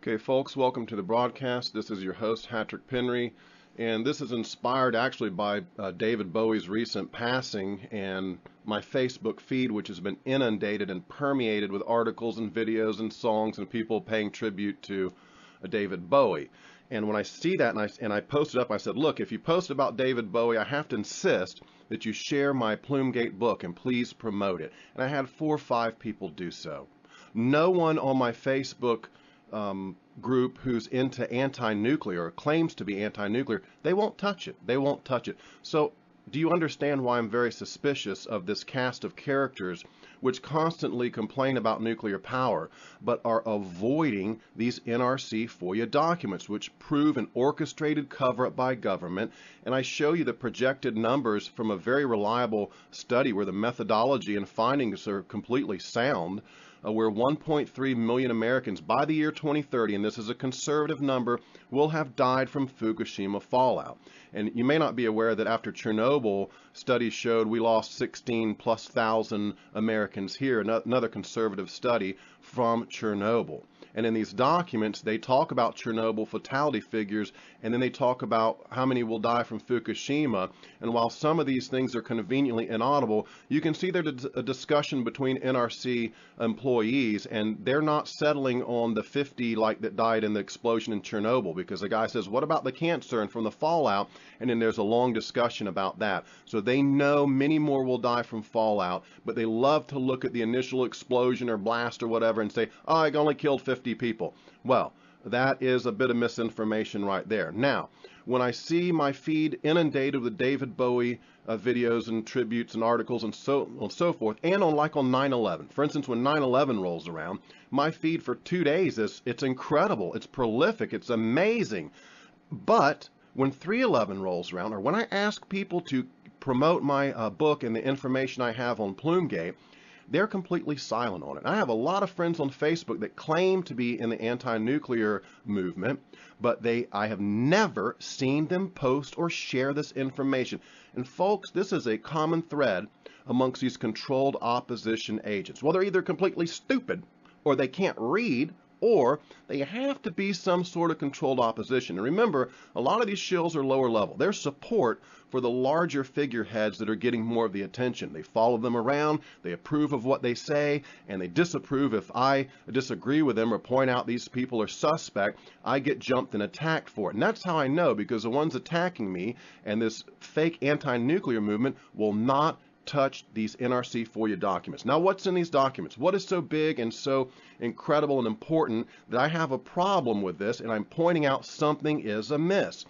Okay, folks, welcome to the broadcast. This is your host, Patrick Penry, and this is inspired actually by David Bowie's recent passing and my Facebook feed, which has been inundated and permeated with articles and videos and songs and people paying tribute to David Bowie. And when I see that and I posted up, I said, look, if you post about David Bowie, I have to insist that you share my Plume-Gate book and please promote it. And I had 4 or 5 people do so. No one on my Facebook group who's into anti-nuclear or claims to be anti-nuclear, they won't touch it. They won't touch it. So do you understand why I'm very suspicious of this cast of characters which constantly complain about nuclear power but are avoiding these NRC FOIA documents which prove an orchestrated cover-up by government? And I show you the projected numbers from a very reliable study where the methodology and findings are completely sound, where 1.3 million Americans by the year 2030, and this is a conservative number, will have died from Fukushima fallout. And you may not be aware that after Chernobyl, studies showed we lost 16,000+ Americans here, another conservative study from Chernobyl. And in these documents, they talk about Chernobyl fatality figures, and then they talk about how many will die from Fukushima. And while some of these things are conveniently inaudible, you can see there's a discussion between NRC employees, and they're not settling on the 50 like that died in the explosion in Chernobyl, because the guy says, what about the cancer and from the fallout? And then there's a long discussion about that. So they know many more will die from fallout, but they love to look at the initial explosion or blast or whatever and say, oh, it only killed 50 people. Well, that is a bit of misinformation right there. Now, when I see my feed inundated with David Bowie videos and tributes and articles and so on and so forth, and on 9/11, for instance, when 9/11 rolls around, my feed for 2 days it's incredible, it's prolific, it's amazing. But when 3/11 rolls around, or when I ask people to promote my book and the information I have on Plume-Gate, they're completely silent on it. I have a lot of friends on Facebook that claim to be in the anti-nuclear movement, but I have never seen them post or share this information. And folks, this is a common thread amongst these controlled opposition agents. Well, they're either completely stupid, or they can't read, or they have to be some sort of controlled opposition. And remember, a lot of these shills are lower level. They're support for the larger figureheads that are getting more of the attention. They follow them around, they approve of what they say, and they disapprove if I disagree with them or point out these people are suspect. I get jumped and attacked for it. And that's how I know, because the ones attacking me and this fake anti-nuclear movement will not touch these NRC FOIA documents. Now, what's in these documents? What is so big and so incredible and important that I have a problem with this and I'm pointing out something is amiss?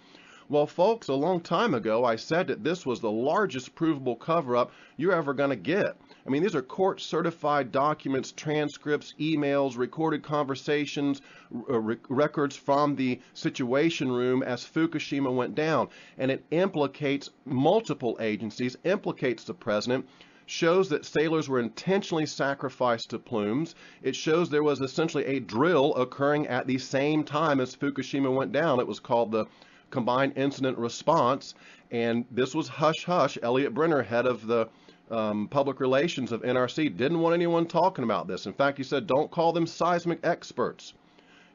Well, folks, a long time ago, I said that this was the largest provable cover-up you're ever going to get. I mean, these are court-certified documents, transcripts, emails, recorded conversations, records from the Situation Room as Fukushima went down. And it implicates multiple agencies, implicates the president, shows that sailors were intentionally sacrificed to plumes. It shows there was essentially a drill occurring at the same time as Fukushima went down. It was called the Combined Incident Response, and this was hush-hush. Elliot Brenner, head of the public relations of NRC, didn't want anyone talking about this. In fact, he said, don't call them seismic experts.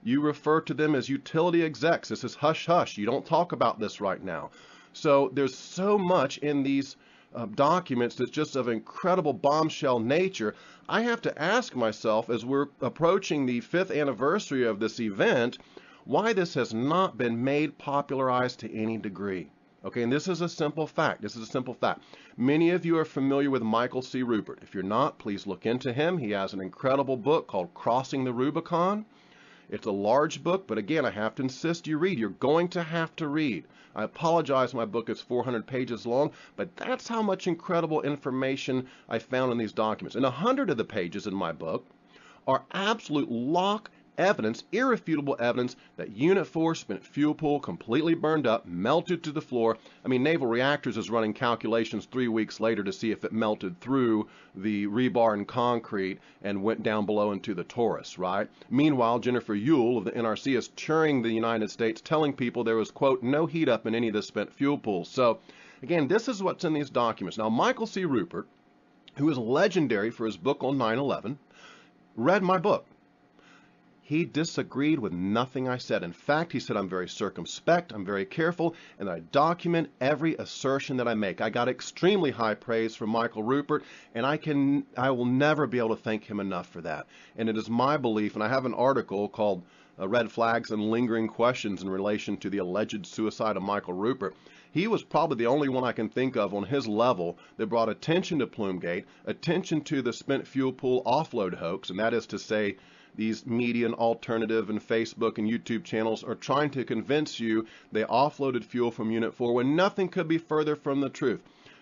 You refer to them as utility execs. This is hush-hush. You don't talk about this right now. So there's so much in these documents that's just of incredible bombshell nature. I have to ask myself, as we're approaching the 5th anniversary of this event, why this has not been made popularized to any degree. Okay, and this is a simple fact. This is a simple fact. Many of you are familiar with Michael C. Ruppert. If you're not, please look into him. He has an incredible book called Crossing the Rubicon. It's a large book, but again, I have to insist you read. You're going to have to read. I apologize, my book is 400 pages long, but that's how much incredible information I found in these documents. And 100 of the pages in my book are absolute lock evidence, irrefutable evidence that Unit 4 spent fuel pool completely burned up, melted to the floor. I mean, Naval Reactors is running calculations 3 weeks later to see if it melted through the rebar and concrete and went down below into the Taurus, right? Meanwhile, Jennifer Ewell of the NRC is touring the United States telling people there was, quote, no heat up in any of the spent fuel pools. So, again, this is what's in these documents. Now, Michael C. Ruppert, who is legendary for his book on 9/11, read my book. He disagreed with nothing I said. In fact, he said I'm very circumspect, I'm very careful, and I document every assertion that I make. I got extremely high praise from Michael Ruppert, and I will never be able to thank him enough for that. And it is my belief, and I have an article called Red Flags and Lingering Questions in relation to the alleged suicide of Michael Ruppert. He was probably the only one I can think of on his level that brought attention to Plume-Gate, attention to the spent fuel pool offload hoax, and that is to say these media and alternative and Facebook and YouTube channels are trying to convince you they offloaded fuel from Unit 4 when nothing could be further from the truth.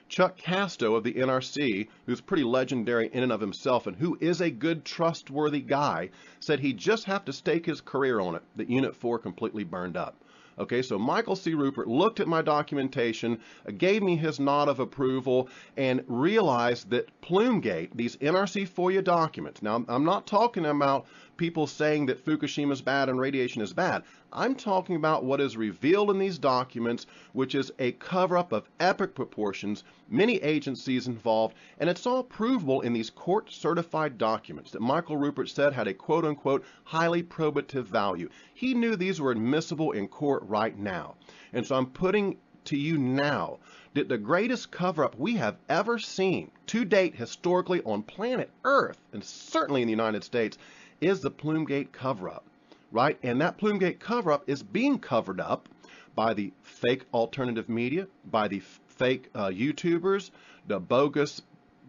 Chuck Casto of the NRC, who's pretty legendary in and of himself and who is a good, trustworthy guy, said he'd just have to stake his career on it that Unit 4 completely burned up. Okay, so Michael C. Ruppert looked at my documentation, gave me his nod of approval, and realized that Plume-Gate, these NRC FOIA documents, now I'm not talking about people saying that Fukushima is bad and radiation is bad. I'm talking about what is revealed in these documents, which is a cover-up of epic proportions, many agencies involved, and it's all provable in these court-certified documents that Michael Ruppert said had a quote-unquote highly probative value. He knew these were admissible in court right now. And so I'm putting to you now that the greatest cover-up we have ever seen to date historically on planet Earth, and certainly in the United States, is the Plume-Gate cover-up, right? And that Plume-Gate cover-up is being covered up by the fake alternative media, by the fake YouTubers, the bogus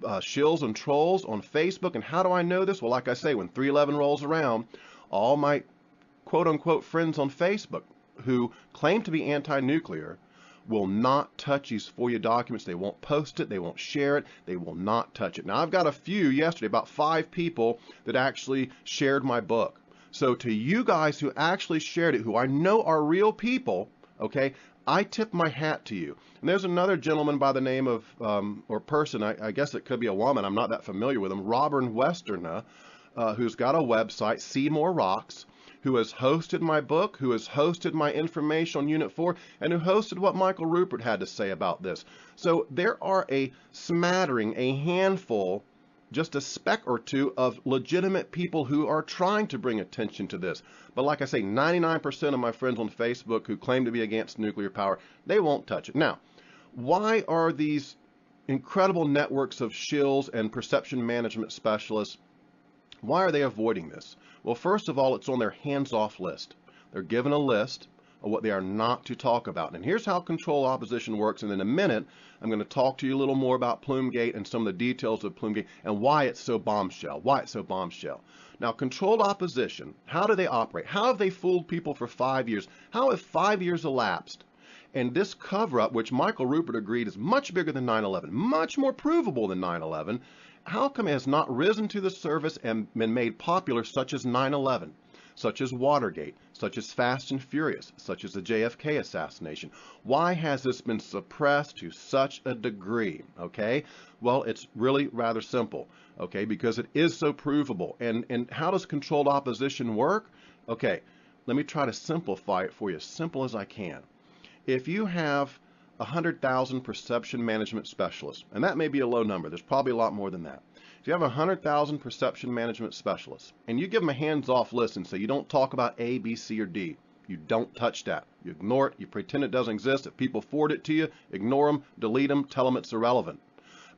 shills and trolls on Facebook. And how do I know this? Well, like I say, when 3/11 rolls around, all my quote-unquote friends on Facebook who claim to be anti-nuclear will not touch these FOIA documents. They won't post it. They won't share it. They will not touch it. Now, I've got a few yesterday, about 5 people that actually shared my book. So to you guys who actually shared it, who I know are real people, okay, I tip my hat to you. And there's another gentleman by the name of, or person, I guess it could be a woman, I'm not that familiar with him, Robert Westerna, who's got a website, Seymour Rocks, who has hosted my book, who has hosted my information on Unit 4, and who hosted what Michael Ruppert had to say about this. So there are a smattering, a handful, just a speck or two of legitimate people who are trying to bring attention to this. But like I say, 99% of my friends on Facebook who claim to be against nuclear power, they won't touch it. Now, why are these incredible networks of shills and perception management specialists, why are they avoiding this? Well, first of all, it's on their hands-off list. They're given a list of what they are not to talk about. And here's how control opposition works. And in a minute, I'm going to talk to you a little more about Plume-Gate and some of the details of Plume-Gate and why it's so bombshell, Now, controlled opposition, how do they operate? How have they fooled people for 5 years? How have 5 years elapsed? And this cover-up, which Michael Ruppert agreed is much bigger than 9/11, much more provable than 9/11, how come it has not risen to the surface and been made popular, such as 9/11, such as Watergate, such as Fast and Furious, such as the JFK assassination? Why has this been suppressed to such a degree? Okay, well, it's really rather simple, okay, because it is so provable. And how does controlled opposition work? Okay, let me try to simplify it for you as simple as I can. If you have 100,000 perception management specialists, and that may be a low number, there's probably a lot more than that. If you have 100,000 perception management specialists, and you give them a hands-off list and say you don't talk about A, B, C, or D, you don't touch that. You ignore it, you pretend it doesn't exist. If people forward it to you, ignore them, delete them, tell them it's irrelevant.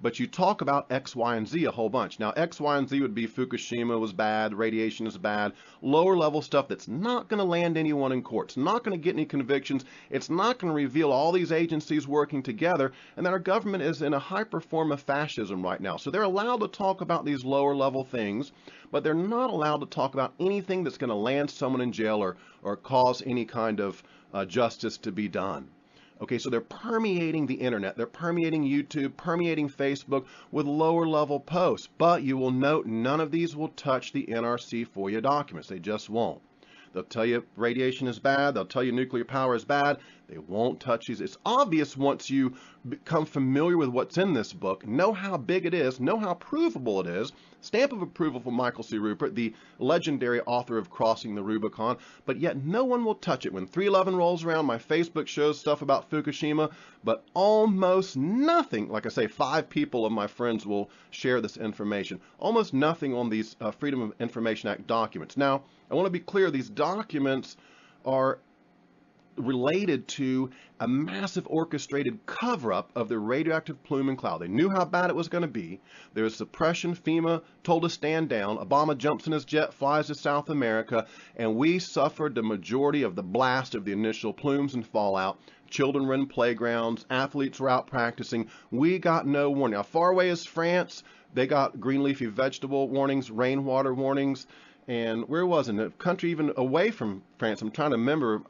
But you talk about X, Y, and Z a whole bunch. Now, X, Y, and Z would be Fukushima was bad, radiation is bad, lower level stuff that's not going to land anyone in court. It's not going to get any convictions. It's not going to reveal all these agencies working together and that our government is in a high form of fascism right now. So they're allowed to talk about these lower level things, but they're not allowed to talk about anything that's going to land someone in jail or cause any kind of justice to be done. Okay, so they're permeating the internet, they're permeating YouTube, permeating Facebook with lower level posts. But you will note none of these will touch the NRC FOIA documents. They just won't. They'll tell you radiation is bad, they'll tell you nuclear power is bad. They won't touch these. It's obvious once you become familiar with what's in this book, know how big it is, know how provable it is. Stamp of approval from Michael C. Ruppert, the legendary author of Crossing the Rubicon, but yet no one will touch it. When 311 rolls around, my Facebook shows stuff about Fukushima, but almost nothing. Like I say, 5 people of my friends will share this information. Almost nothing on these Freedom of Information Act documents. Now, I want to be clear, these documents are related to a massive orchestrated cover-up of the radioactive plume and cloud. They knew how bad it was going to be. There was suppression. FEMA told to stand down. Obama jumps in his jet, flies to South America, and we suffered the majority of the blast of the initial plumes and fallout. Children were in playgrounds. Athletes were out practicing. We got no warning. Now, far away as France, they got green leafy vegetable warnings, rainwater warnings. And where was it? In a country even away from France, I'm trying to remember,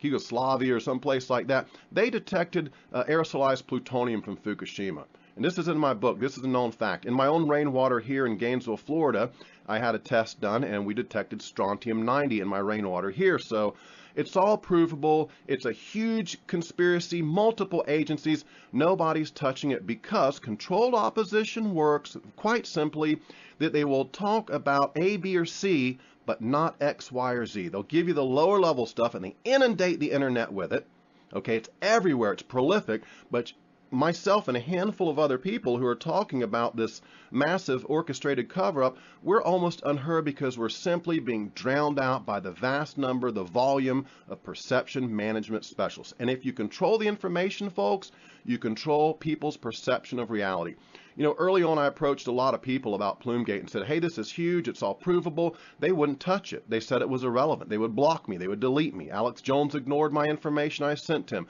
Yugoslavia or someplace like that, they detected aerosolized plutonium from Fukushima. And this is in my book. This is a known fact. In my own rainwater here in Gainesville, Florida, I had a test done, and we detected strontium-90 in my rainwater here. So it's all provable. It's a huge conspiracy, multiple agencies. Nobody's touching it because controlled opposition works quite simply that they will talk about A, B, or C, but not X, Y, or Z. They'll give you the lower level stuff and they inundate the internet with it. Okay, it's everywhere. It's prolific, but myself and a handful of other people who are talking about this massive orchestrated cover-up, we're almost unheard because we're simply being drowned out by the vast number, the volume of perception management specialists. And if you control the information, folks, you control people's perception of reality. You know, early on I approached a lot of people about Plume-Gate and said, hey, this is huge, it's all provable. They wouldn't touch it. They said it was irrelevant. They would block me. They would delete me. Alex Jones ignored my information I sent him.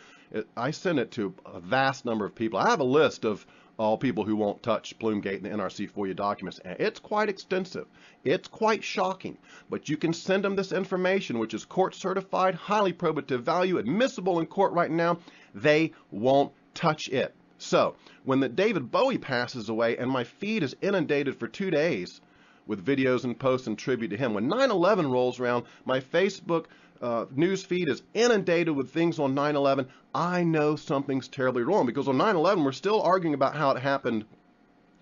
I sent it to a vast number of people. I have a list of all people who won't touch Plume-Gate and the NRC FOIA documents. And it's quite extensive. It's quite shocking. But you can send them this information, which is court certified, highly probative value, admissible in court right now. They won't touch it. So when the David Bowie passes away and my feed is inundated for 2 days with videos and posts and tribute to him, when 9/11 rolls around, my Facebook news feed is inundated with things on 9/11. I know something's terribly wrong because on 9/11 we're still arguing about how it happened,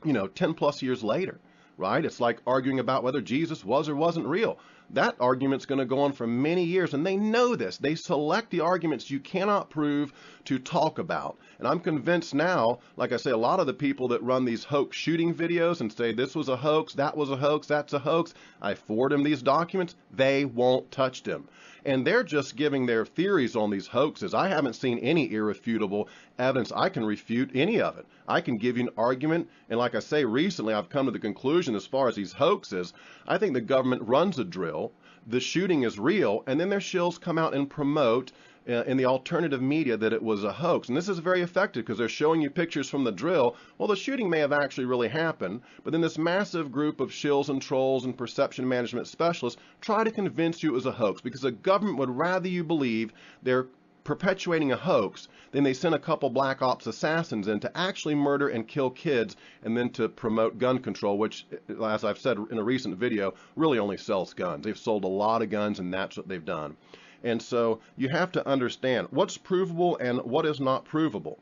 10 plus years later, right? It's like arguing about whether Jesus was or wasn't real. That argument's going to go on for many years, and they know this. They select the arguments you cannot prove to talk about. And I'm convinced now, like I say, a lot of the people that run these hoax shooting videos and say this was a hoax, that was a hoax, that's a hoax, I forward them these documents, they won't touch them. And they're just giving their theories on these hoaxes. I haven't seen any irrefutable evidence. I can refute any of it. I can give you an argument. And like I say, recently I've come to the conclusion as far as these hoaxes, I think the government runs a drill. The shooting is real. And then their shills come out and promote in the alternative media that it was a hoax. And this is very effective because they're showing you pictures from the drill. Well, the shooting may have actually really happened, but then this massive group of shills and trolls and perception management specialists try to convince you it was a hoax because the government would rather you believe they're perpetuating a hoax than they send a couple black ops assassins in to actually murder and kill kids and then to promote gun control, which, as I've said in a recent video, really only sells guns. They've sold a lot of guns and that's what they've done. And so you have to understand what's provable and what is not provable.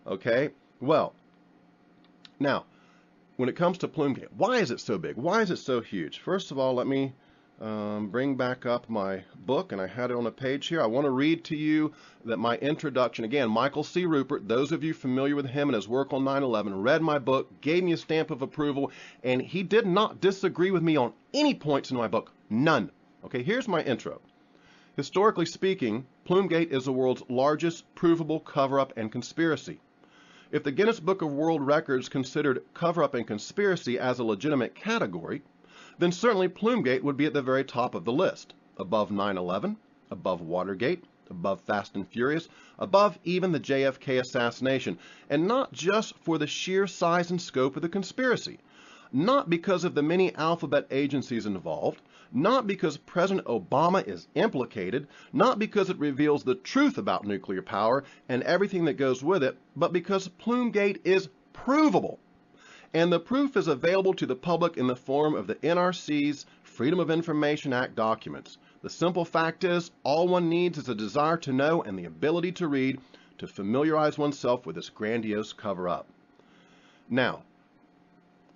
Okay? Well, now, when it comes to Plume-Gate, why is it so big? Why is it so huge? First of all, let me bring back up my book, and I had it on a page here. I want to read to you that my introduction, again, Michael C. Ruppert, those of you familiar with him and his work on 9/11, read my book, gave me a stamp of approval, and he did not disagree with me on any points in my book. None. Okay, here's my intro. Historically speaking, Plume-Gate is the world's largest provable cover-up and conspiracy. If the Guinness Book of World Records considered cover-up and conspiracy as a legitimate category, then certainly Plume-Gate would be at the very top of the list, above 9/11, above Watergate, above Fast and Furious, above even the JFK assassination, and not just for the sheer size and scope of the conspiracy, not because of the many alphabet agencies involved, not because President Obama is implicated, not because it reveals the truth about nuclear power and everything that goes with it, but because Plume-Gate is provable. And the proof is available to the public in the form of the NRC's Freedom of Information Act documents. The simple fact is, all one needs is a desire to know and the ability to read to familiarize oneself with this grandiose cover-up. Now,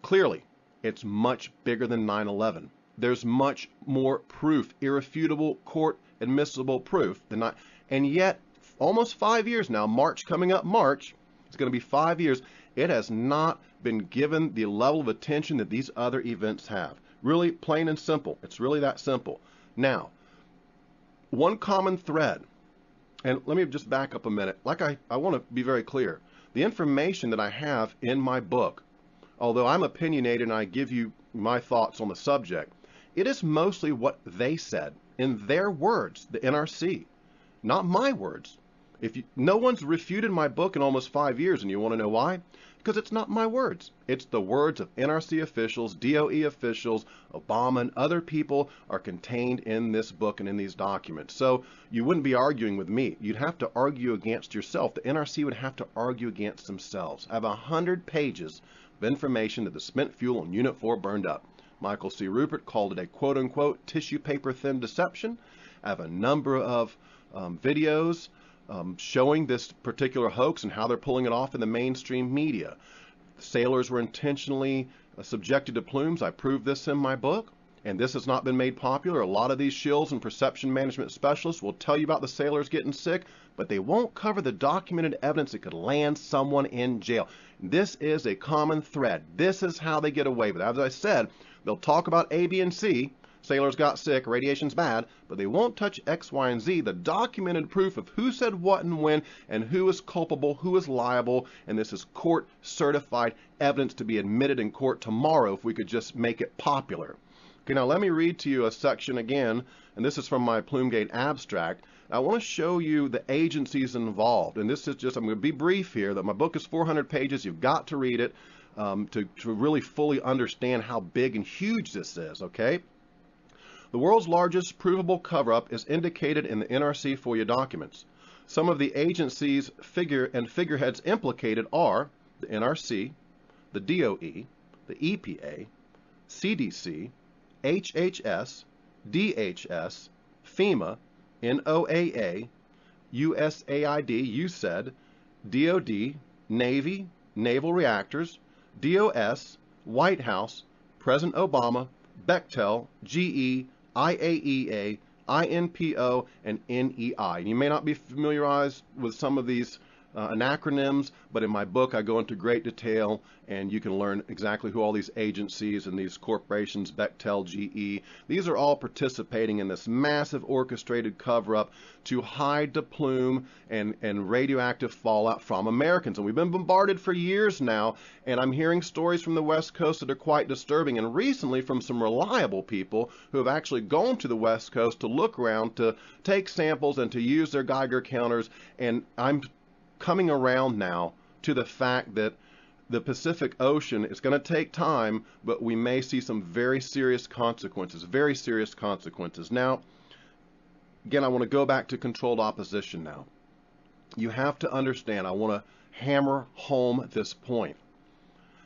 clearly, it's much bigger than 9/11. There's much more proof, irrefutable, court admissible proof than not, and yet, almost 5 years now, coming up March, it's going to be 5 years, it has not been given the level of attention that these other events have. Really, plain and simple. It's really that simple. Now, one common thread, and let me just back up a minute. I want to be very clear. The information that I have in my book, although I'm opinionated and I give you my thoughts on the subject, it is mostly what they said in their words, the NRC, not my words. No one's refuted my book in almost 5 years, and you want to know why? Because it's not my words. It's the words of NRC officials, DOE officials, Obama, and other people are contained in this book and in these documents. So you wouldn't be arguing with me. You'd have to argue against yourself. The NRC would have to argue against themselves. I have 100 pages of information that the spent fuel on Unit 4 burned up. Michael C. Ruppert called it a quote-unquote tissue paper thin deception. I have a number of videos showing this particular hoax and how they're pulling it off in the mainstream media. Sailors were intentionally subjected to plumes. I proved this in my book, and this has not been made popular. A lot of these shills and perception management specialists will tell you about the sailors getting sick, but they won't cover the documented evidence that could land someone in jail. This is a common thread. This is how they get away with it. As I said, they'll talk about A, B, and C. Sailors got sick, radiation's bad, but they won't touch X, Y, and Z, the documented proof of who said what and when, and who is culpable, who is liable, and this is court-certified evidence to be admitted in court tomorrow if we could just make it popular. Okay, now let me read to you a section again, and this is from my Plume-Gate abstract. I want to show you the agencies involved, and this is just, I'm going to be brief here, that my book is 400 pages, you've got to read it to really fully understand how big and huge this is, okay? The world's largest provable cover-up is indicated in the NRC FOIA documents. Some of the agencies' figureheads implicated are the NRC, the DOE, the EPA, CDC, HHS, DHS, FEMA, NOAA, USAID, USAID, DOD, Navy, Naval Reactors, DOS, White House, President Obama, Bechtel, GE, IAEA, INPO, and NEI. And you may not be familiarized with some of these acronyms, but in my book I go into great detail, and you can learn exactly who all these agencies and these corporations, Bechtel, GE, these are all participating in this massive orchestrated cover-up to hide the plume and radioactive fallout from Americans. And we've been bombarded for years now, and I'm hearing stories from the West Coast that are quite disturbing, and recently from some reliable people who have actually gone to the West Coast to look around, to take samples, and to use their Geiger counters, and I'm coming around now to the fact that the Pacific Ocean is going to take time, but we may see some very serious consequences, very serious consequences. Now, again, I want to go back to controlled opposition now. You have to understand, I want to hammer home this point,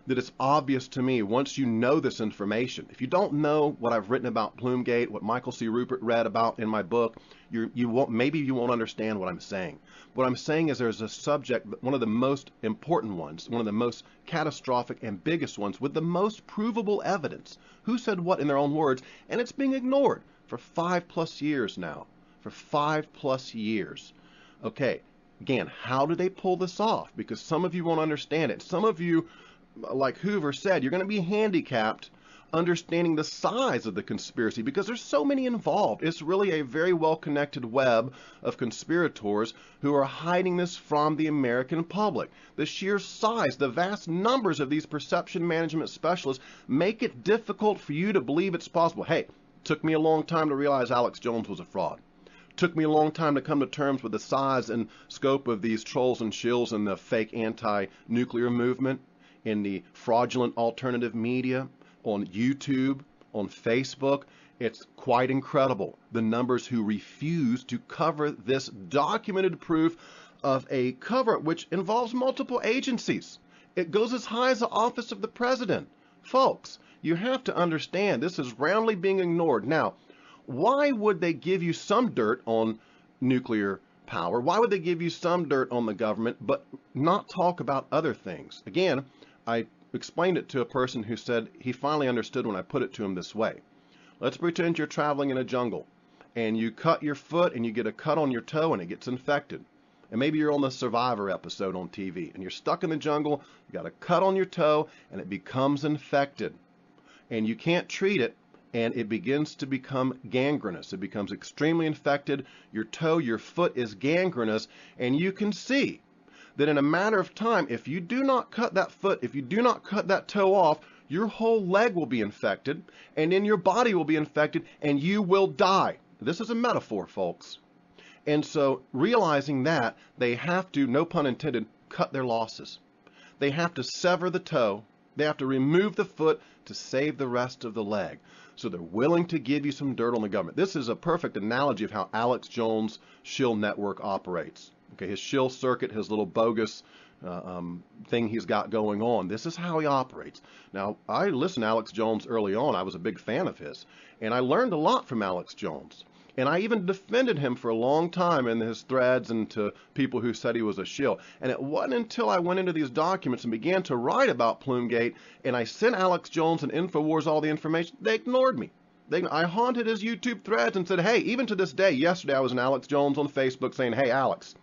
that it's obvious to me once you know this information. If you don't know what I've written about Plume-Gate, what Michael C. Ruppert read about in my book, maybe you won't understand what I'm saying. What I'm saying is there's a subject, one of the most important ones, one of the most catastrophic and biggest ones with the most provable evidence. Who said what in their own words, and it's being ignored for 5+ years now. For 5+ years. Okay, again, how do they pull this off? Because some of you won't understand it. Some of you, like Hoover said, you're going to be handicapped understanding the size of the conspiracy because there's so many involved. It's really a very well-connected web of conspirators who are hiding this from the American public. The sheer size, the vast numbers of these perception management specialists make it difficult for you to believe it's possible. Hey, it took me a long time to realize Alex Jones was a fraud. Took me a long time to come to terms with the size and scope of these trolls and shills in the fake anti-nuclear movement, in the fraudulent alternative media, on YouTube, on Facebook. It's quite incredible, the numbers who refuse to cover this documented proof of a cover-up which involves multiple agencies. It goes as high as the office of the president. Folks, you have to understand this is roundly being ignored. Now, why would they give you some dirt on nuclear power? Why would they give you some dirt on the government but not talk about other things? Again, I explained it to a person who said he finally understood when I put it to him this way. Let's pretend you're traveling in a jungle and you cut your foot and you get a cut on your toe and it gets infected. And maybe you're on the Survivor episode on TV and you're stuck in the jungle, you got a cut on your toe and it becomes infected. And you can't treat it and it begins to become gangrenous. It becomes extremely infected. Your toe, your foot is gangrenous, and you can see that in a matter of time, if you do not cut that foot, if you do not cut that toe off, your whole leg will be infected, and then your body will be infected, and you will die. This is a metaphor, folks. And so realizing that, they have to, no pun intended, cut their losses. They have to sever the toe. They have to remove the foot to save the rest of the leg. So they're willing to give you some dirt on the government. This is a perfect analogy of how Alex Jones' shill network operates. Okay, his shill circuit, his little bogus thing he's got going on. This is how he operates. Now, I listened to Alex Jones early on. I was a big fan of his. And I learned a lot from Alex Jones. And I even defended him for a long time in his threads and to people who said he was a shill. And it wasn't until I went into these documents and began to write about Plume-Gate and I sent Alex Jones and InfoWars all the information, they ignored me. I haunted his YouTube threads and said, hey, even to this day, yesterday I was in Alex Jones on Facebook saying, hey, Alex,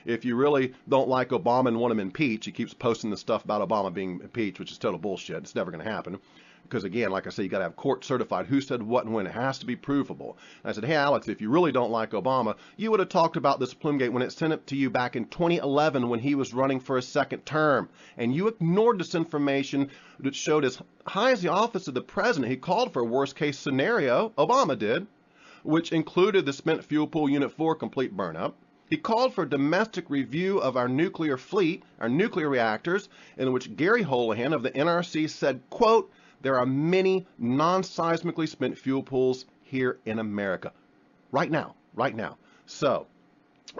if you really don't like Obama and want him impeached, he keeps posting the stuff about Obama being impeached, which is total bullshit. It's never going to happen. Because again, like I say, you got to have court certified who said what and when. It has to be provable. And I said, hey, Alex, if you really don't like Obama, you would have talked about this Plume-Gate when it sent it to you back in 2011 when he was running for a second term. And you ignored this information that showed as high as the office of the president, he called for a worst case scenario, Obama did, which included the spent fuel pool Unit 4 complete burnup. He called for a domestic review of our nuclear fleet, our nuclear reactors, in which Gary Holohan of the NRC said, quote, there are many non-seismically spent fuel pools here in America. Right now. So,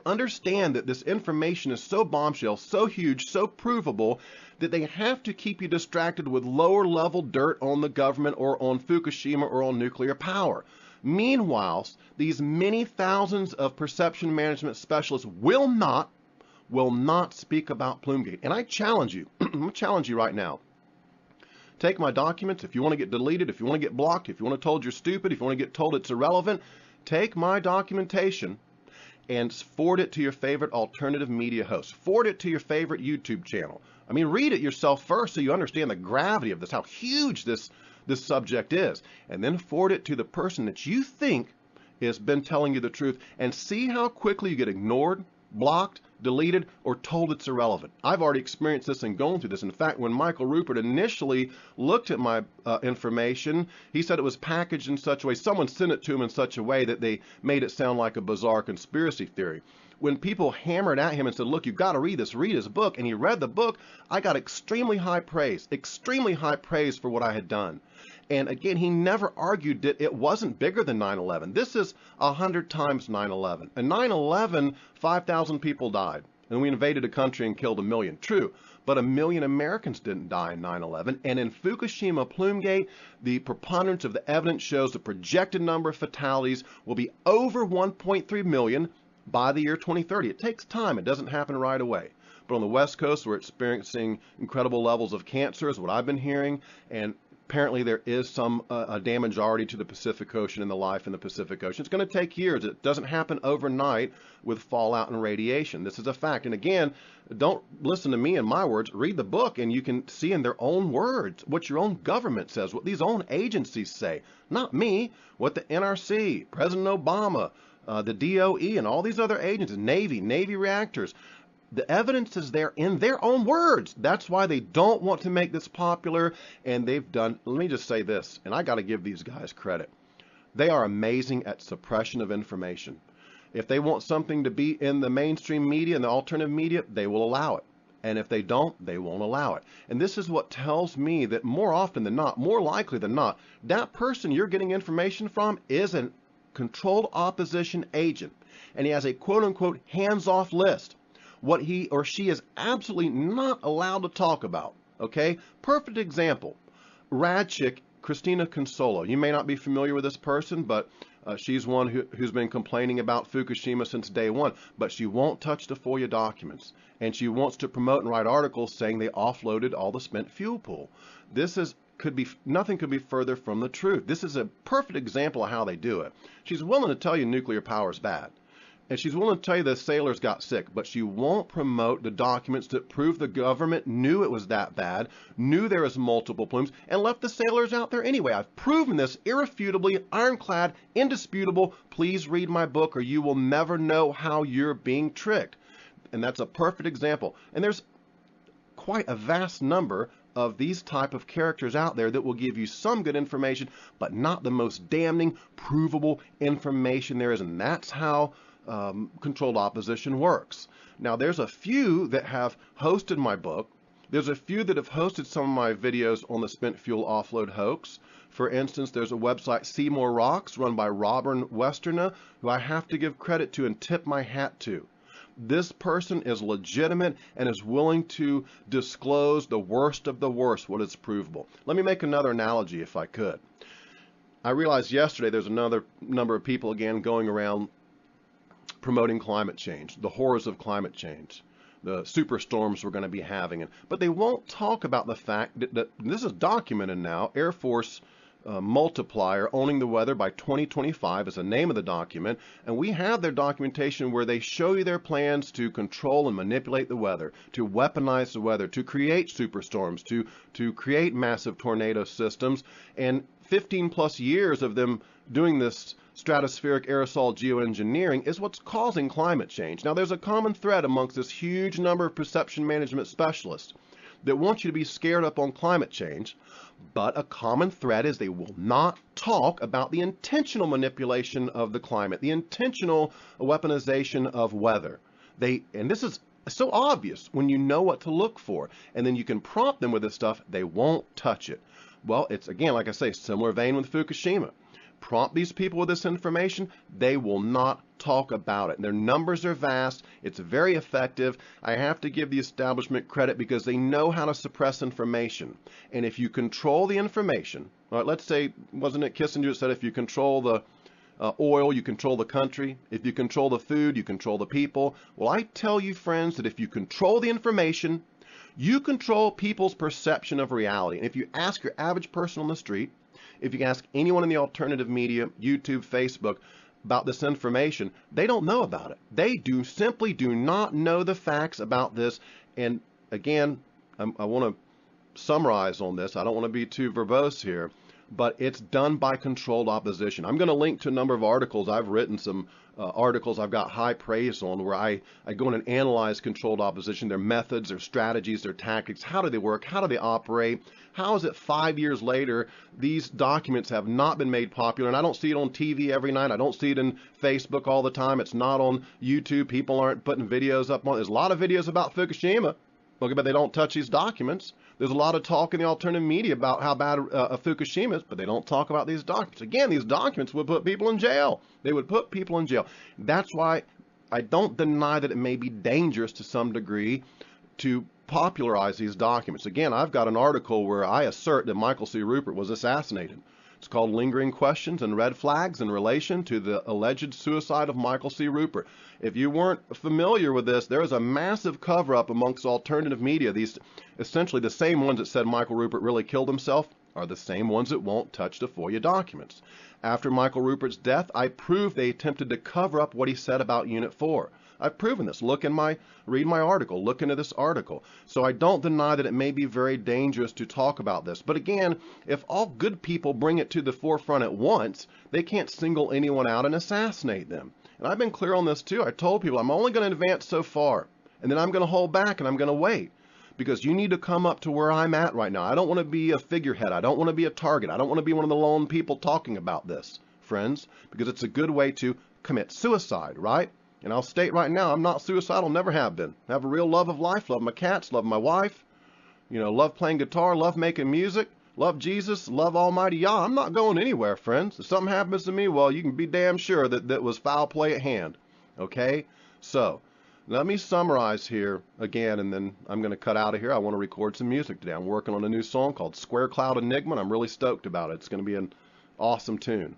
understand that this information is so bombshell, so huge, so provable, that they have to keep you distracted with lower level dirt on the government or on Fukushima or on nuclear power. Meanwhile, these many thousands of perception management specialists will not speak about Plume-Gate. And I challenge you, I'm going to challenge you right now. Take my documents. If you want to get deleted, if you want to get blocked, if you want to told you're stupid, if you want to get told it's irrelevant, take my documentation and forward it to your favorite alternative media host. Forward it to your favorite YouTube channel. I mean, read it yourself first so you understand the gravity of this, how huge this subject is. And then forward it to the person that you think has been telling you the truth and see how quickly you get ignored, blocked, deleted, or told it's irrelevant. I've already experienced this and gone through this. In fact, when Michael Ruppert initially looked at my information, he said it was packaged in such a way, someone sent it to him in such a way that they made it sound like a bizarre conspiracy theory. When people hammered at him and said, look, you've got to read this, read his book, and he read the book, I got extremely high praise for what I had done. And again, he never argued that it wasn't bigger than 9/11. This is 100 times 9/11. In 9/11, 5,000 people died, and we invaded a country and killed 1 million. True, but 1 million Americans didn't die in 9/11. And in Fukushima Plume-Gate, the preponderance of the evidence shows the projected number of fatalities will be over 1.3 million by the year 2030. It takes time. It doesn't happen right away. But on the West Coast, we're experiencing incredible levels of cancer, is what I've been hearing, and apparently there is some damage already to the Pacific Ocean and the life in the Pacific Ocean. It's going to take years. It doesn't happen overnight with fallout and radiation. This is a fact. And again, don't listen to me and my words. Read the book and you can see in their own words what your own government says, what these own agencies say. Not me, what the NRC, President Obama, the DOE, and all these other agencies, Navy reactors. The evidence is there in their own words. That's why they don't want to make this popular, and they've done, let me just say this, and I got to give these guys credit. They are amazing at suppression of information. If they want something to be in the mainstream media and the alternative media, they will allow it. And if they don't, they won't allow it. And this is what tells me that more often than not, more likely than not, that person you're getting information from is a controlled opposition agent. And he has a quote-unquote hands-off list. What he or she is absolutely not allowed to talk about. Okay? Perfect example. Rad chick, Christina Consolo. You may not be familiar with this person, but She's one who's been complaining about Fukushima since day one, but she won't touch the FOIA documents. And she wants to promote and write articles saying they offloaded all the spent fuel pool. Nothing could be further from the truth. This is a perfect example of how they do it. She's willing to tell you nuclear power is bad. And she's willing to tell you the sailors got sick, but she won't promote the documents that prove the government knew it was that bad, knew there was multiple plumes, and left the sailors out there anyway. I've proven this irrefutably, ironclad, indisputable. Please read my book or you will never know how you're being tricked. And that's a perfect example. And there's quite a vast number of these type of characters out there that will give you some good information, but not the most damning, provable information there is. And that's how controlled opposition works. Now, there's a few that have hosted my book. There's a few that have hosted some of my videos on the spent fuel offload hoax. For instance, there's a website, Seymour Rocks, run by Robin Westerner, who I have to give credit to and tip my hat to. This person is legitimate and is willing to disclose the worst of the worst, what is provable. Let me make another analogy if I could. I realized yesterday there's another number of people again going around promoting climate change, the horrors of climate change, the superstorms we're going to be having. But they won't talk about the fact that this is documented now. Air Force multiplier, Owning the Weather by 2025 is the name of the document. And we have their documentation where they show you their plans to control and manipulate the weather, to weaponize the weather, to create superstorms, to create massive tornado systems. And 15 plus years of them doing this stratospheric aerosol geoengineering is what's causing climate change. Now, there's a common thread amongst this huge number of perception management specialists that want you to be scared up on climate change, but a common thread is they will not talk about the intentional manipulation of the climate, the intentional weaponization of weather. And this is so obvious when you know what to look for, and then you can prompt them with this stuff, they won't touch it. Well, it's again, like I say, similar vein with Fukushima. Prompt these people with this information, they will not talk about it. Their numbers are vast. It's very effective. I have to give the establishment credit because they know how to suppress information. And if you control the information, all right, let's say, wasn't it Kissinger that said if you control the oil, you control the country. If you control the food, you control the people. Well, I tell you, friends, that if you control the information, you control people's perception of reality. And if you ask your average person on the street, if you ask anyone in the alternative media, YouTube, Facebook, about this information, they don't know about it. They simply do not know the facts about this. And again, I want to summarize on this. I don't want to be too verbose here, but it's done by controlled opposition. I'm going to link to a number of articles. I've written some articles I've got high praise on where I go in and analyze controlled opposition, their methods, their strategies, their tactics. How do they work? How do they operate? How is it 5 years later these documents have not been made popular? And I don't see it on TV every night. I don't see it in Facebook all the time. It's not on YouTube. People aren't putting videos up on it. There's a lot of videos about Fukushima, okay, but they don't touch these documents. There's a lot of talk in the alternative media about how bad Fukushima is, but they don't talk about these documents. Again, these documents would put people in jail. They would put people in jail. That's why I don't deny that it may be dangerous to some degree to popularize these documents. Again, I've got an article where I assert that Michael C. Ruppert was assassinated. It's called Lingering Questions and Red Flags in Relation to the Alleged Suicide of Michael C. Ruppert. If you weren't familiar with this, there is a massive cover-up amongst alternative media. These, essentially the same ones that said Michael Ruppert really killed himself are the same ones that won't touch the FOIA documents. After Michael Ruppert's death, I proved they attempted to cover up what he said about Unit 4. I've proven this. Read my article, look into this article. So I don't deny that it may be very dangerous to talk about this. But again, if all good people bring it to the forefront at once, they can't single anyone out and assassinate them. And I've been clear on this too. I told people I'm only going to advance so far, and then I'm going to hold back and I'm going to wait. Because you need to come up to where I'm at right now. I don't want to be a figurehead. I don't want to be a target. I don't want to be one of the lone people talking about this, friends, because it's a good way to commit suicide, right? And I'll state right now, I'm not suicidal, never have been. I have a real love of life, love my cats, love my wife, love playing guitar, love making music, love Jesus, love Almighty Yah. I'm not going anywhere, friends. If something happens to me, well, you can be damn sure that was foul play at hand, okay? So, let me summarize here again, and then I'm going to cut out of here. I want to record some music today. I'm working on a new song called Square Cloud Enigma, and I'm really stoked about it. It's going to be an awesome tune.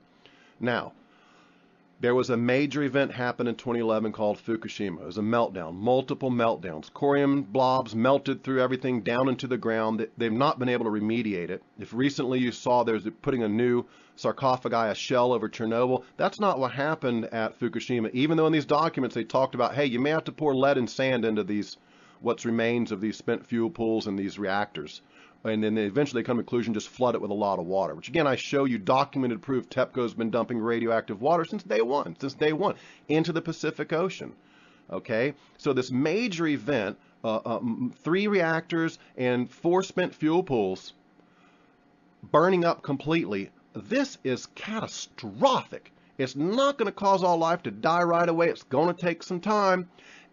Now, There was a major event happened in 2011 called Fukushima. It was a meltdown, multiple meltdowns. Corium blobs melted through everything down into the ground. They've not been able to remediate it. If recently you saw there's putting a new sarcophagi, a shell over Chernobyl, that's not what happened at Fukushima. Even though in these documents they talked about, hey, you may have to pour lead and sand into these, what's remains of these spent fuel pools and these reactors. And then they eventually come to the conclusion, just flood it with a lot of water, which again, I show you documented proof TEPCO's been dumping radioactive water since day one, into the Pacific Ocean. Okay, so this major event, 3 reactors and 4 spent fuel pools burning up completely, this is catastrophic. It's not going to cause all life to die right away. It's going to take some time.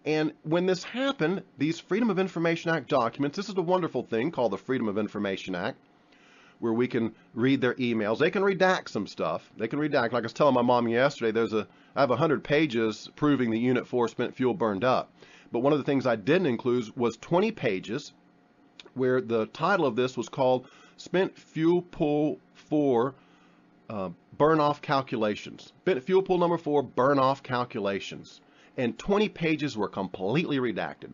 And when this happened, these Freedom of Information Act documents, this is a wonderful thing called the Freedom of Information Act, where we can read their emails. They can redact some stuff. They can redact. Like I was telling my mom yesterday, I have 100 pages proving the Unit 4 spent fuel burned up. But one of the things I didn't include was 20 pages where the title of this was called Spent Fuel Pool 4 Burn-Off Calculations. Spent Fuel Pool number 4 Burn-Off Calculations. And 20 pages were completely redacted.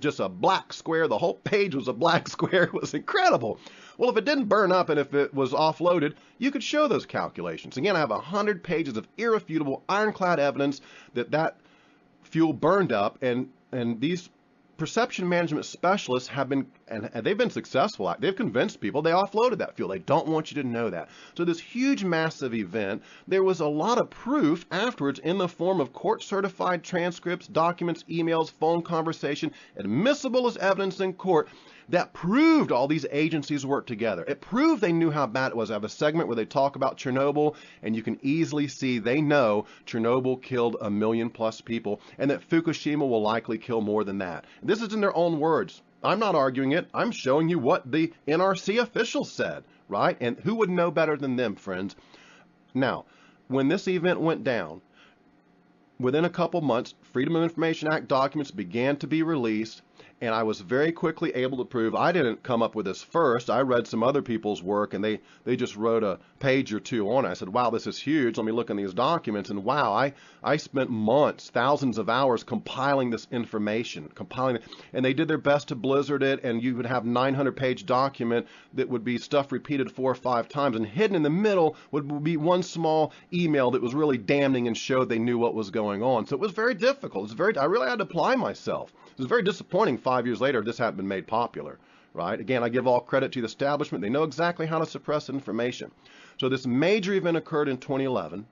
Just a black square. The whole page was a black square. It was incredible. Well, if it didn't burn up and if it was offloaded, you could show those calculations. Again, I have 100 pages of irrefutable, ironclad evidence that that fuel burned up, and these perception management specialists have been, and they've been successful. They've convinced people they offloaded that fuel. They don't want you to know that. So this huge, massive event, there was a lot of proof afterwards in the form of court-certified transcripts, documents, emails, phone conversation, admissible as evidence in court, that proved all these agencies worked together. It proved they knew how bad it was. I have a segment where they talk about Chernobyl, and you can easily see they know Chernobyl killed 1 million+ people, and that Fukushima will likely kill more than that. This is in their own words. I'm not arguing it. I'm showing you what the NRC officials said, right? And who would know better than them, friends? Now, when this event went down, within a couple months, Freedom of Information Act documents began to be released, and I was very quickly able to prove I didn't come up with this first. I read some other people's work, and they just wrote a page or two on it. I said, wow, this is huge. Let me look in these documents. And wow, I spent months, thousands of hours compiling this information, and they did their best to blizzard it, and you would have 900-page document that would be stuff repeated 4 or 5 times, and hidden in the middle would be one small email that was really damning and showed they knew what was going on. So it was very difficult. I really had to apply myself. It was very disappointing 5 years later this hadn't been made popular, right? Again, I give all credit to the establishment. They know exactly how to suppress information. So this major event occurred in 2011.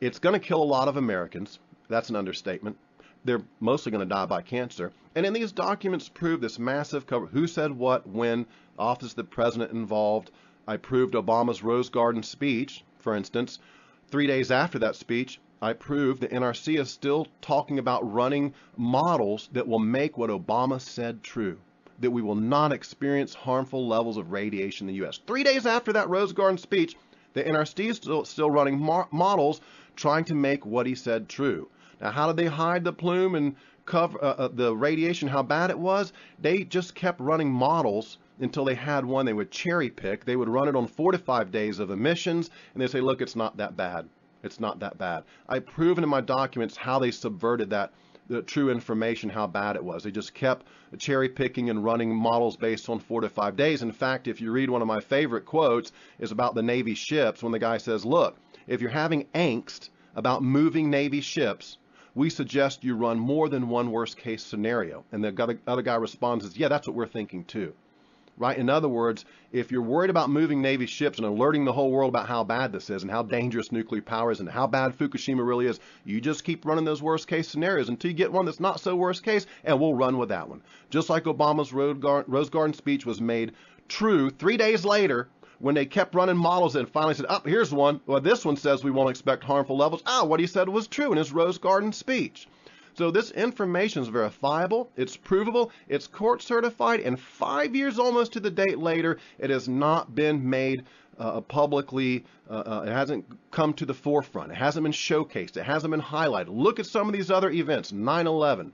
It's going to kill a lot of Americans. That's an understatement. They're mostly going to die by cancer. And in these documents prove this massive cover. Who said what, when, office of the president involved. I proved Obama's Rose Garden speech, for instance. 3 days after that speech, I proved the NRC is still talking about running models that will make what Obama said true, that we will not experience harmful levels of radiation in the U.S. 3 days after that Rose Garden speech, the NRC is still running models trying to make what he said true. Now, how did they hide the plume and cover the radiation, how bad it was? They just kept running models until they had one they would cherry pick. They would run it on 4 to 5 days of emissions, and they say, look, it's not that bad. It's not that bad. I've proven in my documents how they subverted the true information, how bad it was. They just kept cherry picking and running models based on 4 to 5 days. In fact, if you read one of my favorite quotes is about the Navy ships, when the guy says, look, if you're having angst about moving Navy ships, we suggest you run more than one worst case scenario. And the other guy responds, yeah, that's what we're thinking too. Right? In other words, if you're worried about moving Navy ships and alerting the whole world about how bad this is and how dangerous nuclear power is and how bad Fukushima really is, you just keep running those worst case scenarios until you get one that's not so worst case, and we'll run with that one. Just like Obama's Rose Garden speech was made true 3 days later when they kept running models and finally said, oh, here's one. Well, this one says we won't expect harmful levels. What he said was true in his Rose Garden speech. So this information is verifiable, it's provable, it's court certified, and 5 years almost to the date later, it has not been made publicly, it hasn't come to the forefront, it hasn't been showcased, it hasn't been highlighted. Look at some of these other events, 9/11,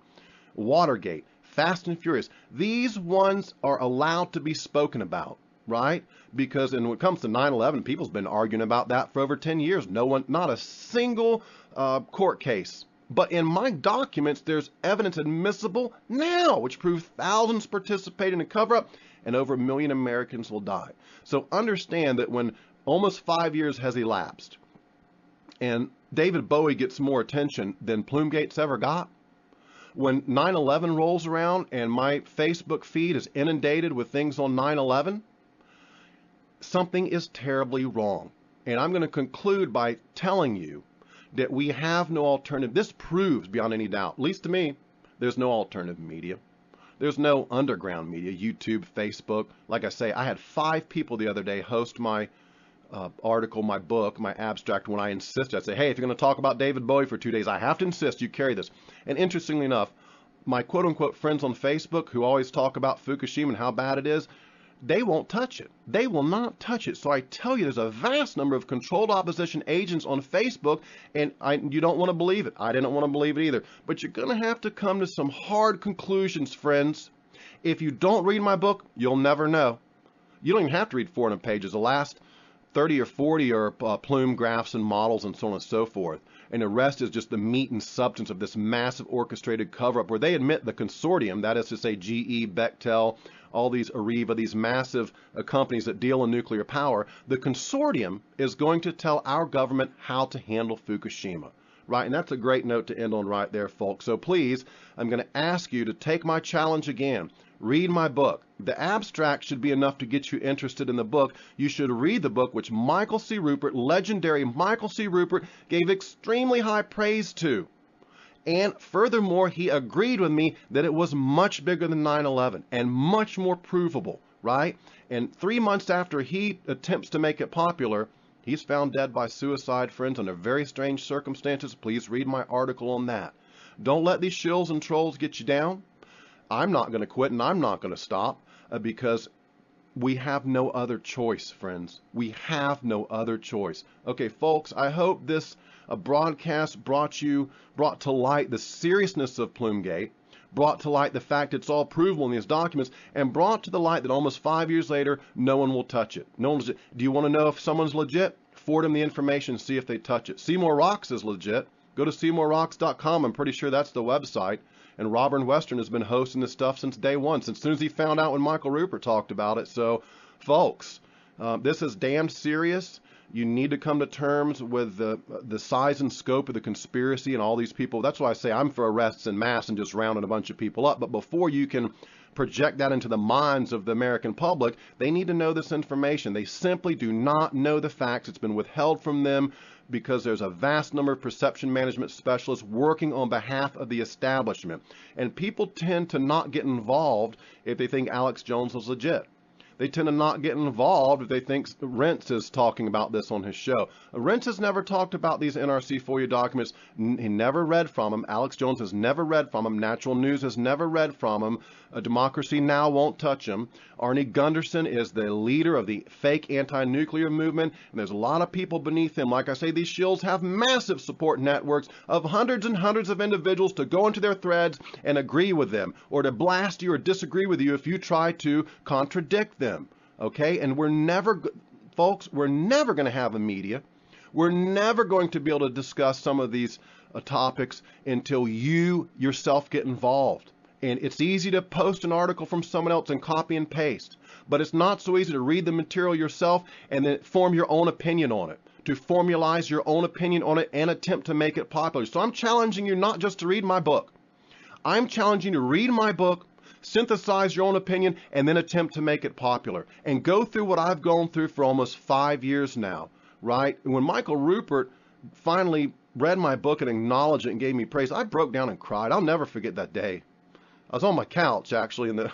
Watergate, Fast and Furious. These ones are allowed to be spoken about, right? Because when it comes to 9/11, people's been arguing about that for over 10 years. No one, not a single court case. But in my documents, there's evidence admissible now, which proves thousands participated in a cover-up and over 1 million Americans will die. So understand that when almost 5 years has elapsed and David Bowie gets more attention than Plume-Gate's ever got, when 9/11 rolls around and my Facebook feed is inundated with things on 9/11, something is terribly wrong. And I'm going to conclude by telling you that we have no alternative. This proves beyond any doubt, at least to me, there's no alternative media. There's no underground media, YouTube, Facebook. Like I say, I had 5 people the other day host my article, my book, my abstract when I insisted. I say, hey, if you're going to talk about David Bowie for 2 days, I have to insist you carry this. And interestingly enough, my quote-unquote friends on Facebook who always talk about Fukushima and how bad it is, they won't touch it. They will not touch it. So I tell you, there's a vast number of controlled opposition agents on Facebook, and you don't want to believe it. I didn't want to believe it either. But you're going to have to come to some hard conclusions, friends. If you don't read my book, you'll never know. You don't even have to read 400 pages. The last 30 or 40 are plume graphs and models and so on and so forth. And the rest is just the meat and substance of this massive orchestrated cover-up where they admit the consortium, that is to say GE, Bechtel, all these Areva, these massive companies that deal in nuclear power, the consortium is going to tell our government how to handle Fukushima. Right, and that's a great note to end on right there, folks. So please, I'm going to ask you to take my challenge again. Read my book. The abstract should be enough to get you interested in the book. You should read the book, which Michael C. Ruppert, legendary Michael C. Ruppert, gave extremely high praise to. And furthermore, he agreed with me that it was much bigger than 9/11 and much more provable, right? And 3 months after he attempts to make it popular, he's found dead by suicide, friends, under very strange circumstances. Please read my article on that. Don't let these shills and trolls get you down. I'm not going to quit and I'm not going to stop because we have no other choice, friends. We have no other choice. Okay, folks, I hope this broadcast brought to light the seriousness of Plume-Gate, brought to light the fact it's all provable in these documents, and brought to the light that almost 5 years later, no one will touch it. No one's. Do you want to know if someone's legit? Forward them the information and see if they touch it. Seymour Rocks is legit. Go to SeymourRocks.com. I'm pretty sure that's the website. And Robert Western has been hosting this stuff since day one, since soon as he found out when Michael Ruppert talked about it. So, folks, this is damn serious. You need to come to terms with the size and scope of the conspiracy and all these people. That's why I say I'm for arrests en masse and just rounding a bunch of people up. But before you can project that into the minds of the American public, they need to know this information. They simply do not know the facts. It's been withheld from them because there's a vast number of perception management specialists working on behalf of the establishment. And people tend to not get involved if they think Alex Jones is legit. They tend to not get involved if they think Rentz is talking about this on his show. Rentz has never talked about these NRC FOIA documents. He never read from them. Alex Jones has never read from them. Natural News has never read from them. Democracy Now! Won't touch them. Arnie Gunderson is the leader of the fake anti-nuclear movement, and there's a lot of people beneath him. Like I say, these shills have massive support networks of hundreds and hundreds of individuals to go into their threads and agree with them, or to blast you or disagree with you if you try to contradict them. Okay, and folks, we're never going to have a media. We're never going to be able to discuss some of these topics until you yourself get involved. And it's easy to post an article from someone else and copy and paste, but it's not so easy to read the material yourself and then form your own opinion on it, to formalize your own opinion on it and attempt to make it popular. So I'm challenging you not just to read my book. I'm challenging you to read my book, synthesize your own opinion, and then attempt to make it popular. And go through what I've gone through for almost 5 years now, right? When Michael Ruppert finally read my book and acknowledged it and gave me praise, I broke down and cried. I'll never forget that day. I was on my couch, actually, in the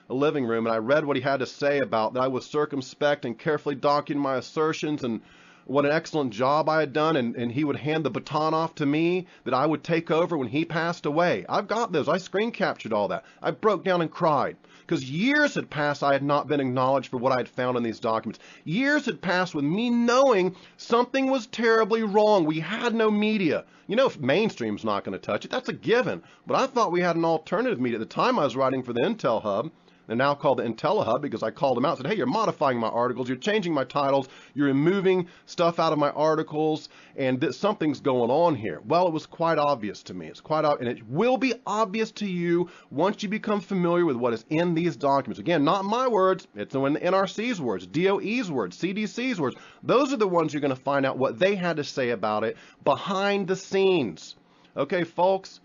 living room, and I read what he had to say about that I was circumspect and carefully documenting my assertions and what an excellent job I had done, and he would hand the baton off to me that I would take over when he passed away. I've got those. I screen captured all that. I broke down and cried because years had passed. I had not been acknowledged for what I had found in these documents. Years had passed with me knowing something was terribly wrong. We had no media. You know, if mainstream's not going to touch it, that's a given. But I thought we had an alternative media. At the time I was writing for the Intel Hub, They're now called the IntelliHub because I called them out and said, hey, you're modifying my articles, you're changing my titles, you're removing stuff out of my articles, and something's going on here. Well, it was quite obvious to me. It's quite obvious, and it will be obvious to you once you become familiar with what is in these documents. Again, not my words, it's in the NRC's words, DOE's words, CDC's words. Those are the ones you're going to find out what they had to say about it behind the scenes. Okay, folks?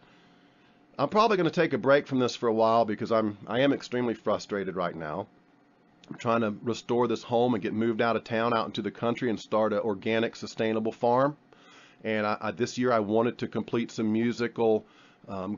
I'm probably going to take a break from this for a while because I am extremely frustrated right now. I'm trying to restore this home and get moved out of town, out into the country, and start an organic, sustainable farm. And this year I wanted to complete some musical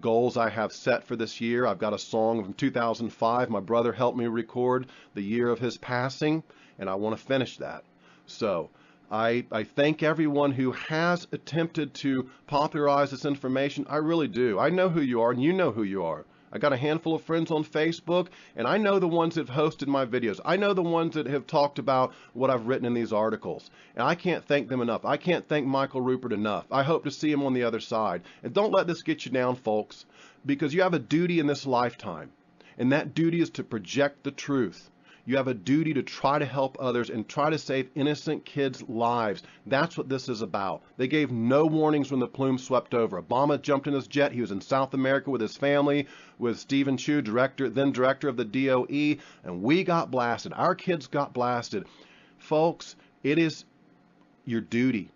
goals I have set for this year. I've got a song from 2005. My brother helped me record the year of his passing, and I want to finish that. So I thank everyone who has attempted to popularize this information. I really do. I know who you are, and you know who you are. I got a handful of friends on Facebook, and I know the ones that have hosted my videos. I know the ones that have talked about what I've written in these articles. And I can't thank them enough. I can't thank Michael Ruppert enough. I hope to see him on the other side. And don't let this get you down, folks, because you have a duty in this lifetime. And that duty is to project the truth. You have a duty to try to help others and try to save innocent kids' lives. That's what this is about. They gave no warnings when the plume swept over. Obama jumped in his jet. He was in South America with his family, with Stephen Chu, then director of the DOE, and we got blasted. Our kids got blasted. Folks, it is your duty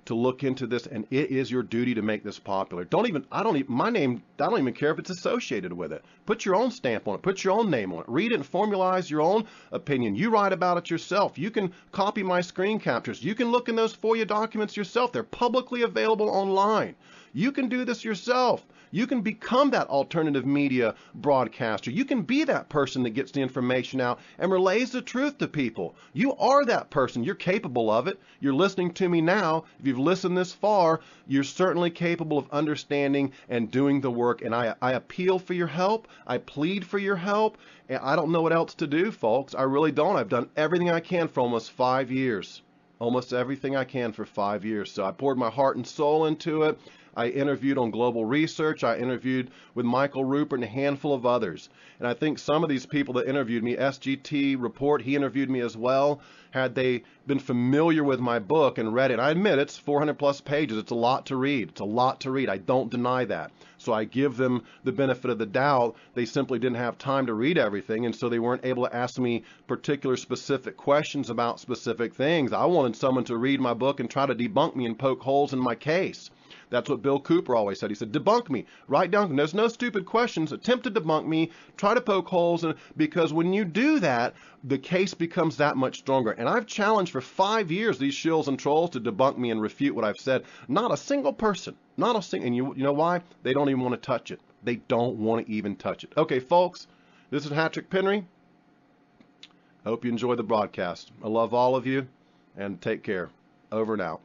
to look into this, and it is your duty to make this popular. I don't even care if it's associated with it. Put your own stamp on it. Put your own name on it. Read it and formalize your own opinion. You write about it yourself. You can copy my screen captures. You can look in those FOIA documents yourself. They're publicly available online. You can do this yourself. You can become that alternative media broadcaster. You can be that person that gets the information out and relays the truth to people. You are that person. You're capable of it. You're listening to me now. If you've listened this far, you're certainly capable of understanding and doing the work. And I appeal for your help. I plead for your help. And I don't know what else to do, folks. I really don't. I've done everything I can for almost 5 years. Almost everything I can for 5 years. So I poured my heart and soul into it. I interviewed on Global Research. I interviewed with Michael Ruppert and a handful of others. And I think some of these people that interviewed me, SGT Report, he interviewed me as well, had they been familiar with my book and read it. I admit it's 400 plus pages. It's a lot to read. It's a lot to read. I don't deny that. So I give them the benefit of the doubt. They simply didn't have time to read everything, and so they weren't able to ask me particular specific questions about specific things. I wanted someone to read my book and try to debunk me and poke holes in my case. That's what Bill Cooper always said. He said, debunk me. Write down, there's no stupid questions. Attempt to debunk me. Try to poke holes. Because when you do that, the case becomes that much stronger. And I've challenged for 5 years these shills and trolls to debunk me and refute what I've said. Not a single person. Not a single. And you know why? They don't even want to touch it. They don't want to even touch it. Okay, folks, this is Hattrick Penry. I hope you enjoy the broadcast. I love all of you, and take care. Over and out.